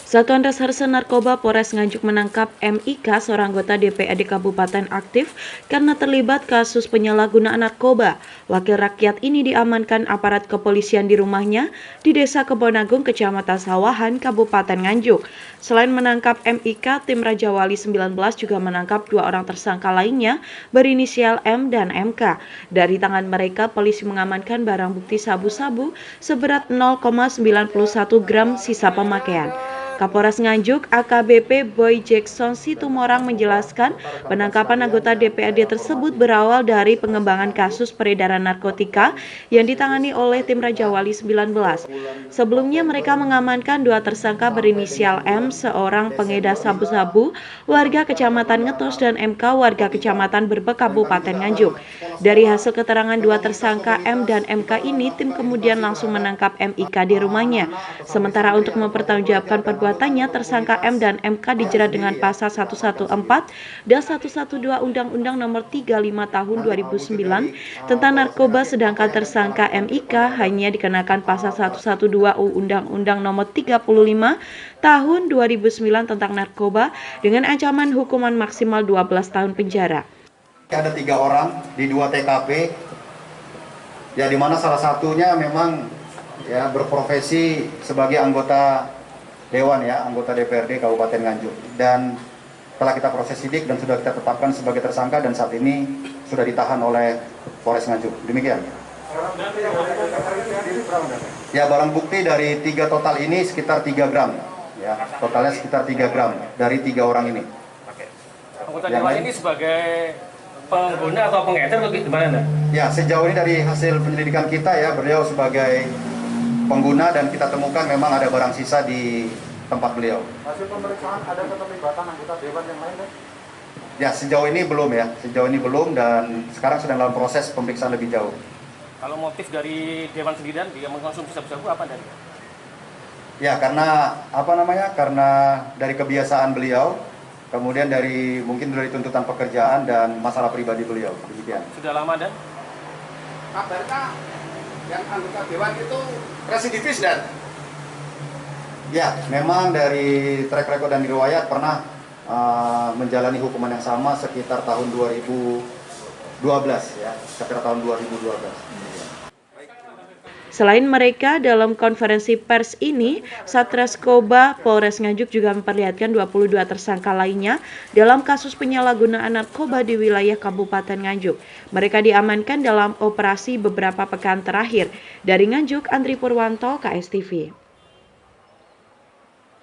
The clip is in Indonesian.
Satuan Reserse Narkoba Polres Nganjuk menangkap MIK, seorang anggota DPRD Kabupaten aktif karena terlibat kasus penyalahgunaan narkoba. Wakil rakyat ini diamankan aparat kepolisian di rumahnya di Desa Kebonagung, Kecamatan Sawahan, Kabupaten Nganjuk. Selain menangkap MIK, tim Raja Wali 19 juga menangkap dua orang tersangka lainnya berinisial M dan MK. Dari tangan mereka, polisi mengamankan barang bukti sabu-sabu seberat 0,91 gram sisa pemakaian. Kapolres Nganjuk AKBP Boy Jackson Situmorang menjelaskan penangkapan anggota DPRD tersebut berawal dari pengembangan kasus peredaran narkotika yang ditangani oleh tim Raja Wali 19. Sebelumnya mereka mengamankan dua tersangka berinisial M, seorang pengedar sabu-sabu warga Kecamatan Ngetos, dan MK warga Kecamatan Berbek Kabupaten Nganjuk. Dari hasil keterangan dua tersangka M dan MK ini, tim kemudian langsung menangkap MIK di rumahnya. Sementara untuk mempertanggungjawabkan perbuatannya, tersangka M dan MK dijerat dengan pasal 114 dan 112 Undang-Undang Nomor 35 Tahun 2009 tentang narkoba, sedangkan tersangka MIK hanya dikenakan pasal 112 Undang-Undang Nomor 35 Tahun 2009 tentang narkoba dengan ancaman hukuman maksimal 12 tahun penjara. Ada 3 orang di 2 TKP, ya di mana salah satunya memang ya berprofesi sebagai anggota Dewan, ya anggota DPRD Kabupaten Nganjuk, dan telah kita proses sidik dan sudah kita tetapkan sebagai tersangka dan saat ini sudah ditahan oleh Polres Nganjuk. Demikian. Ya, barang bukti dari 3 total ini sekitar 3 gram. Ya, totalnya sekitar 3 gram dari 3 orang ini. Anggota Dewan ini sebagai pengguna atau pengedar atau gimana? Ya, sejauh ini dari hasil penyelidikan kita ya, beliau sebagai pengguna dan kita temukan memang ada barang sisa di tempat beliau. Hasil pemeriksaan ada keterlibatan anggota Dewan yang lain kan? Ya, sejauh ini belum ya, sejauh ini belum dan sekarang sedang dalam proses pemeriksaan lebih jauh. Kalau motif dari Dewan sendiri dia mengkonsumsi sabu-sabu apa dari? Ya, karena karena dari kebiasaan beliau, kemudian mungkin dari tuntutan pekerjaan dan masalah pribadi beliau. Demikian. Sudah lama dan? Kabarnya yang anggota Dewan itu residivis dan? Ya, memang dari track record dan riwayat pernah menjalani hukuman yang sama sekitar tahun 2012 ya, sekitar tahun 2012. Selain mereka, dalam konferensi pers ini, Satreskobba Polres Nganjuk juga memperlihatkan 22 tersangka lainnya dalam kasus penyalahgunaan narkoba di wilayah Kabupaten Nganjuk. Mereka diamankan dalam operasi beberapa pekan terakhir. Dari Nganjuk, Andri Purwanto, KSTV.